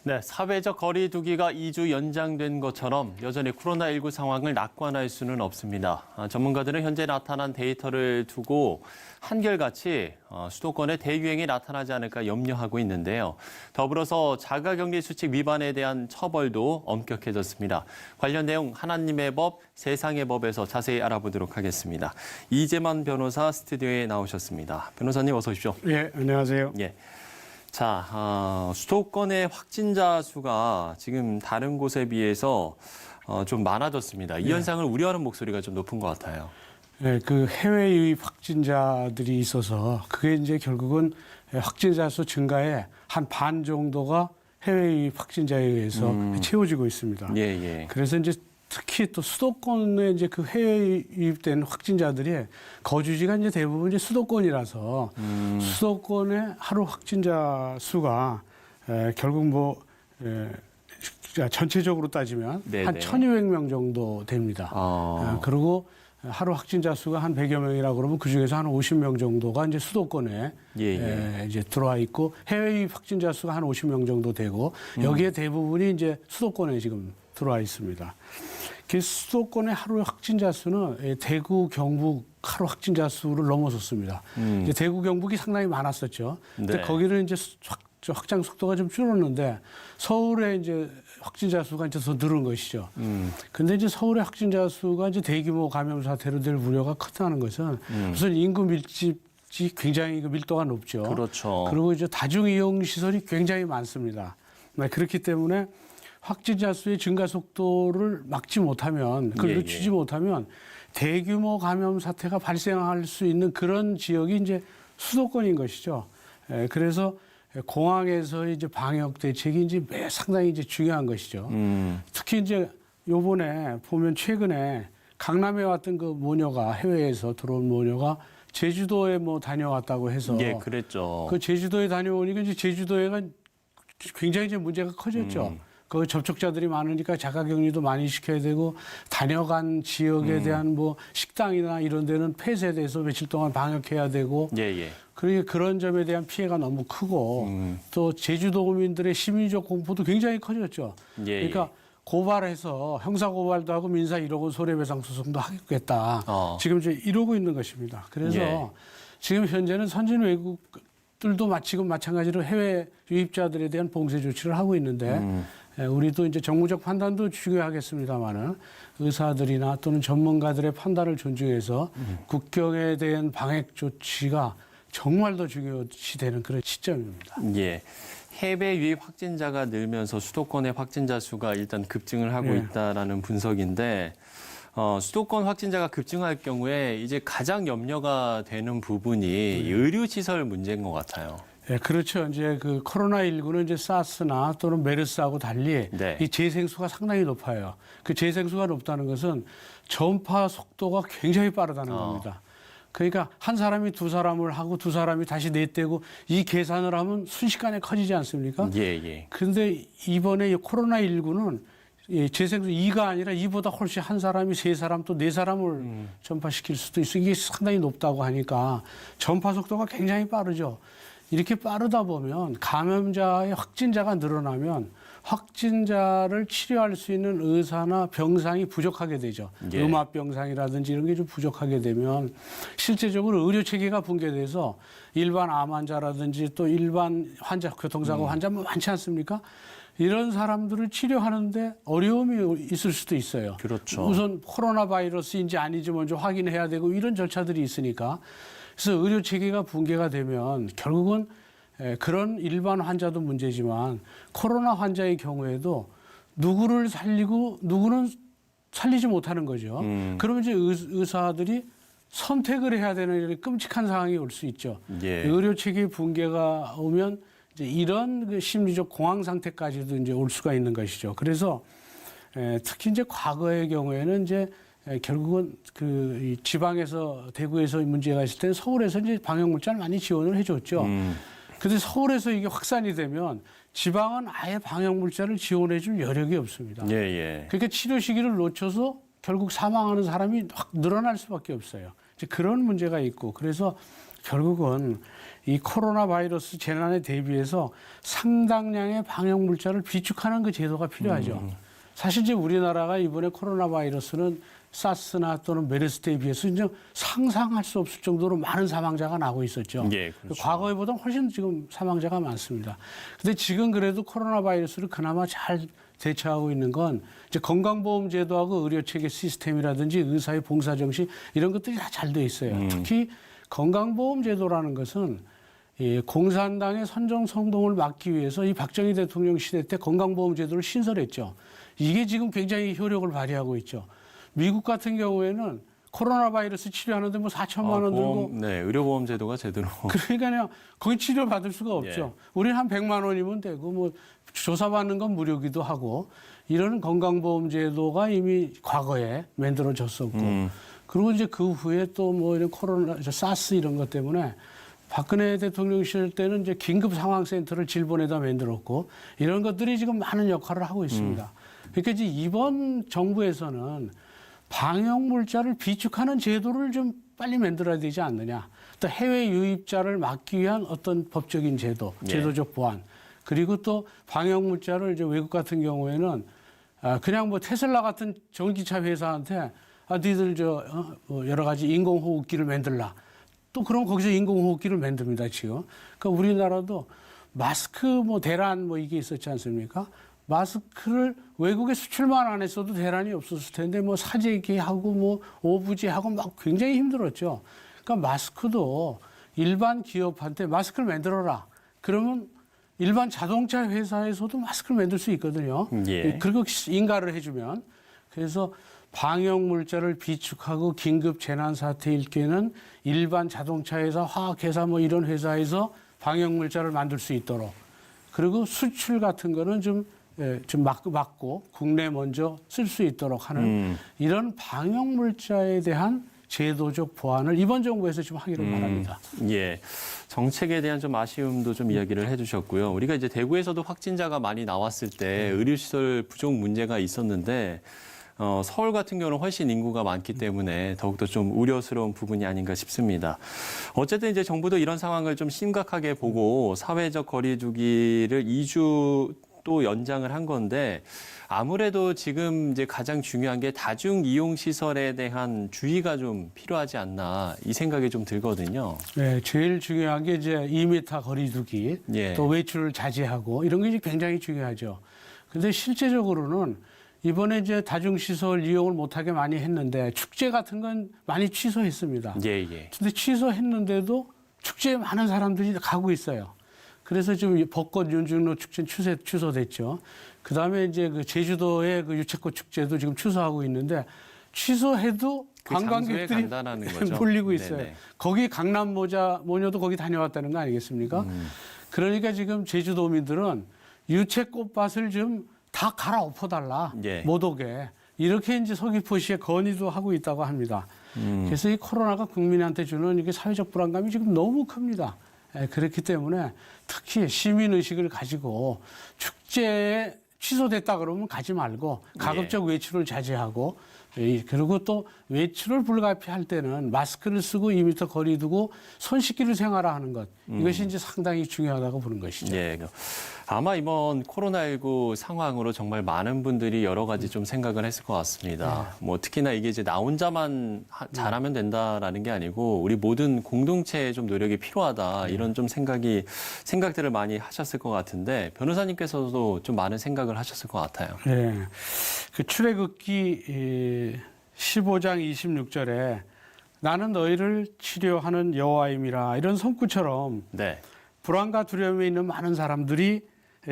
네, 사회적 거리 두기가 2주 연장된 것처럼 여전히 코로나19 상황을 낙관할 수는 없습니다. 전문가들은 현재 나타난 데이터를 두고 한결같이 수도권에 대유행이 나타나지 않을까 염려하고 있는데요. 더불어서 자가격리 수칙 위반에 대한 처벌도 엄격해졌습니다. 관련 내용 하나님의 법, 세상의 법에서 자세히 알아보도록 하겠습니다. 이재만 변호사 스튜디오에 나오셨습니다. 변호사님 어서 오십시오. 예, 안녕하세요. 예. 자, 수도권의 확진자 수가 지금 다른 곳에 비해서 좀 많아졌습니다. 이 현상을 우려하는 목소리가 좀 높은 것 같아요. 예, 그 해외 유입 확진자들이 있어서 그게 이제 결국은 확진자 수 증가의 한 반 정도가 해외 유입 확진자에 의해서 채워지고 있습니다. 예, 예. 그래서 이제 특히 또 수도권에 이제 그 해외 유입된 확진자들이 거주지가 이제 대부분 이제 수도권이라서 수도권의 하루 확진자 수가 결국 뭐 전체적으로 따지면 네네. 한 1,200명 정도 됩니다. 그리고 하루 확진자 수가 한 100여 명이라고 그러면 그 중에서 한 50명 정도가 이제 수도권에 이제 들어와 있고 해외 유입 확진자 수가 한 50명 정도 되고 여기에 대부분이 이제 수도권에 지금 들어와 있습니다. 그 수도권의 하루 확진자 수는 대구, 경북 하루 확진자 수를 넘어섰습니다. 이제 대구, 경북이 상당히 많았었죠. 근데 네. 거기는 이제 확장 속도가 좀 줄었는데 서울에 이제 확진자 수가 이제 더 늘은 것이죠. 근데 이제 서울의 확진자 수가 이제 대규모 감염 사태로 될 우려가 크다는 것은 우선 인구 밀집이 굉장히 밀도가 높죠. 그렇죠. 그리고 이제 다중 이용 시설이 굉장히 많습니다. 그렇기 때문에 확진자 수의 증가 속도를 막지 못하면, 그걸 늦추지 못하면 대규모 감염 사태가 발생할 수 있는 그런 지역이 이제 수도권인 것이죠. 그래서 공항에서 이제 방역 대책이 이제 상당히 이제 중요한 것이죠. 특히 이제 요번에 보면 최근에 강남에 왔던 그 모녀가 해외에서 들어온 모녀가 제주도에 뭐 다녀왔다고 해서 예, 그랬죠. 그 제주도에 다녀오니까 이제 제주도에가 굉장히 이제 문제가 커졌죠. 그 접촉자들이 많으니까 자가격리도 많이 시켜야 되고 다녀간 지역에 대한 뭐 식당이나 이런 데는 폐쇄돼서 며칠 동안 방역해야 되고 그러니까 그런 점에 대한 피해가 너무 크고 또 제주도민들의 심리적 공포도 굉장히 커졌죠. 그러니까 고발해서 형사 고발도 하고 민사 1억 원 손해배상 소송도 하겠다. 지금 이제 이러고 있는 것입니다. 그래서 지금 현재는 선진 외국들도 지금 마찬가지로 해외 유입자들에 대한 봉쇄 조치를 하고 있는데 우리도 이제 정무적 판단도 중요하겠습니다만은 의사들이나 또는 전문가들의 판단을 존중해서 국경에 대한 방역 조치가 정말 더 중요시되는 그런 시점입니다. 예. 해외 유입 확진자가 늘면서 수도권의 확진자 수가 일단 급증을 하고 있다라는 분석인데 수도권 확진자가 급증할 경우에 이제 가장 염려가 되는 부분이 의료시설 문제인 것 같아요. 네, 그렇죠. 이제 그 코로나19는 이제 사스나 또는 메르스하고 달리 이 재생수가 상당히 높아요. 그 재생수가 높다는 것은 전파 속도가 굉장히 빠르다는 겁니다. 그러니까 한 사람이 두 사람을 하고 두 사람이 다시 넷대고 이 계산을 하면 순식간에 커지지 않습니까? 그런데 이번에 이 코로나19는 재생수 2가 아니라 2보다 훨씬 한 사람이 세 사람 또 네 사람을 전파시킬 수도 있어요. 이게 상당히 높다고 하니까 전파 속도가 굉장히 빠르죠. 이렇게 빠르다 보면 감염자의 확진자가 늘어나면 확진자를 치료할 수 있는 의사나 병상이 부족하게 되죠. 음압병상이라든지 이런 게 좀 부족하게 되면 실제적으로 의료 체계가 붕괴돼서 일반 암 환자라든지 또 일반 환자, 교통사고 환자 많지 않습니까? 이런 사람들을 치료하는데 어려움이 있을 수도 있어요. 그렇죠. 우선 코로나 바이러스인지 아닌지 먼저 확인해야 되고 이런 절차들이 있으니까. 그래서 의료 체계가 붕괴가 되면 결국은 그런 일반 환자도 문제지만 코로나 환자의 경우에도 누구를 살리고 누구는 살리지 못하는 거죠. 그러면 이제 의사들이 선택을 해야 되는 이런 끔찍한 상황이 올 수 있죠. 의료 체계 붕괴가 오면 이제 이런 그 심리적 공황 상태까지도 이제 올 수가 있는 것이죠. 그래서 특히 이제 과거의 경우에는 이제 결국은 그 지방에서 대구에서 문제가 있을 때는 서울에서 이제 방역 물자를 많이 지원을 해줬죠. 그런데 서울에서 이게 확산이 되면 지방은 아예 방역 물자를 지원해줄 여력이 없습니다. 그러니까 치료 시기를 놓쳐서 결국 사망하는 사람이 확 늘어날 수밖에 없어요. 이제 그런 문제가 있고 그래서 결국은 이 코로나 바이러스 재난에 대비해서 상당량의 방역 물자를 비축하는 그 제도가 필요하죠. 사실 이제 우리나라가 이번에 코로나 바이러스는 사스나 또는 메르스 때에 비해서 이제 상상할 수 없을 정도로 많은 사망자가 나고 있었죠. 예, 그렇죠. 과거에보다 훨씬 지금 사망자가 많습니다. 근데 지금 그래도 코로나 바이러스를 그나마 잘 대처하고 있는 건 이제 건강보험제도하고 의료체계 시스템이라든지 의사의 봉사정신 이런 것들이 다 잘 돼 있어요. 특히 건강보험제도라는 것은 이 공산당의 선정성동을 막기 위해서 이 박정희 대통령 시대 때 건강보험제도를 신설했죠. 이게 지금 굉장히 효력을 발휘하고 있죠. 미국 같은 경우에는 코로나 바이러스 치료하는데 뭐 4천만 원 들고. 네, 의료보험 제도가 제대로. 그러니까요. 거기 치료 받을 수가 없죠. 예. 우리는 한 100만 원이면 되고 뭐 조사받는 건 무료기도 하고 이런 건강보험 제도가 이미 과거에 만들어졌었고 그리고 이제 그 후에 또 뭐 이런 코로나, 사스 이런 것 때문에 박근혜 대통령 시절 때는 이제 긴급 상황센터를 질본에다 만들었고 이런 것들이 지금 많은 역할을 하고 있습니다. 그러니까 이제 이번 정부에서는 방역 물자를 비축하는 제도를 좀 빨리 만들어야 되지 않느냐. 또 해외 유입자를 막기 위한 어떤 법적인 제도, 제도적 보완. 그리고 또 방역 물자를 이제 외국 같은 경우에는 그냥 뭐 테슬라 같은 전기차 회사한테 니들 뭐 여러 가지 인공호흡기를 만들라. 또 그럼 거기서 인공호흡기를 만듭니다, 지금. 그러니까 우리나라도 마스크 뭐 대란 뭐 이게 있었지 않습니까? 마스크를 외국에 수출만 안 했어도 대란이 없었을 텐데 뭐 사재기하고 뭐 오부지하고 막 굉장히 힘들었죠. 그러니까 마스크도 일반 기업한테 마스크를 만들어라. 그러면 일반 자동차 회사에서도 마스크를 만들 수 있거든요. 예. 그리고 인가를 해주면. 그래서 방역 물자를 비축하고 긴급 재난 사태일 경우에는 일반 자동차 회사, 화학회사 뭐 이런 회사에서 방역 물자를 만들 수 있도록. 그리고 수출 같은 거는 좀 막고 국내 먼저 쓸 수 있도록 하는 이런 방역 물자에 대한 제도적 보완을 이번 정부에서 좀 하기를 바랍니다. 예. 정책에 대한 좀 아쉬움도 좀 이야기를 해주셨고요. 우리가 이제 대구에서도 확진자가 많이 나왔을 때 의료시설 부족 문제가 있었는데 서울 같은 경우는 훨씬 인구가 많기 때문에 더욱더 좀 우려스러운 부분이 아닌가 싶습니다. 어쨌든 이제 정부도 이런 상황을 좀 심각하게 보고 사회적 거리두기를 2주 또 연장을 한 건데 아무래도 지금 이제 가장 중요한 게 다중 이용 시설에 대한 주의가 좀 필요하지 않나 이 생각이 좀 들거든요. 네, 제일 중요한 게 이제 2m 거리두기, 예. 또 외출을 자제하고 이런 게 이제 굉장히 중요하죠. 근데 실제적으로는 이번에 이제 다중시설 이용을 못하게 많이 했는데 축제 같은 건 많이 취소했습니다. 예, 예. 근데 취소했는데도 축제에 많은 사람들이 가고 있어요. 그래서 지금 벚꽃 윤중로 축제는 취소됐죠. 그 다음에 이제 그 제주도의 그 유채꽃 축제도 지금 취소하고 있는데 취소해도 그 관광객들이 간다는 거죠. 몰리고 있어요. 네네. 거기 강남 모녀도 거기 다녀왔다는 거 아니겠습니까? 그러니까 지금 제주도민들은 유채꽃밭을 좀 다 갈아엎어달라. 예. 못 오게. 이렇게 이제 서귀포시에 건의도 하고 있다고 합니다. 그래서 이 코로나가 국민한테 주는 이게 사회적 불안감이 지금 너무 큽니다. 그렇기 때문에 특히 시민의식을 가지고 축제에 취소됐다 그러면 가지 말고 가급적 외출을 자제하고 그리고 또 외출을 불가피할 때는 마스크를 쓰고 2m 거리 두고 손 씻기를 생활하는 것 이것이 이제 상당히 중요하다고 보는 것이죠. 예. 아마 이번 코로나19 상황으로 정말 많은 분들이 여러 가지 좀 생각을 했을 것 같습니다. 뭐 특히나 이게 이제 나 혼자만 잘하면 된다라는 게 아니고 우리 모든 공동체의 좀 노력이 필요하다 이런 좀 생각들을 많이 하셨을 것 같은데 변호사님께서도 좀 많은 생각을 하셨을 것 같아요. 네. 그 출애굽기 15장 26절에 나는 너희를 치료하는 여호와임이라 이런 성구처럼 네. 불안과 두려움에 있는 많은 사람들이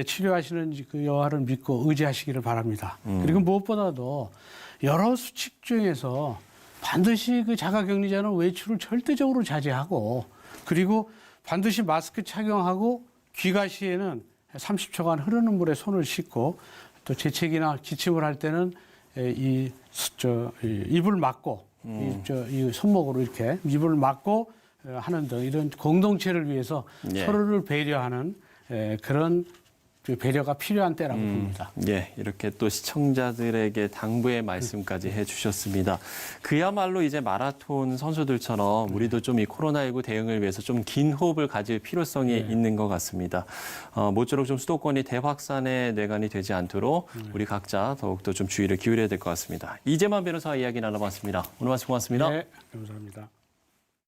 치료하시는 그 여호와를 믿고 의지하시기를 바랍니다. 그리고 무엇보다도 여러 수칙 중에서 반드시 그 자가격리자는 외출을 절대적으로 자제하고 그리고 반드시 마스크 착용하고 귀가 시에는 30초간 흐르는 물에 손을 씻고 또 재채기나 기침을 할 때는 입을 막고 이 손목으로 이렇게 입을 막고 하는 등 이런 공동체를 위해서 예. 서로를 배려하는 그런 배려가 필요한 때라고 봅니다. 예, 이렇게 또 시청자들에게 당부의 말씀까지 해주셨습니다. 그야말로 이제 마라톤 선수들처럼 우리도 좀 이 코로나19 대응을 위해서 좀 긴 호흡을 가질 필요성이 있는 것 같습니다. 모쪼록 좀 수도권이 대확산의 뇌관이 되지 않도록 우리 각자 더욱더 좀 주의를 기울여야 될 것 같습니다. 이재만 변호사와 이야기 나눠봤습니다. 오늘 말씀 고맙습니다. 네, 감사합니다.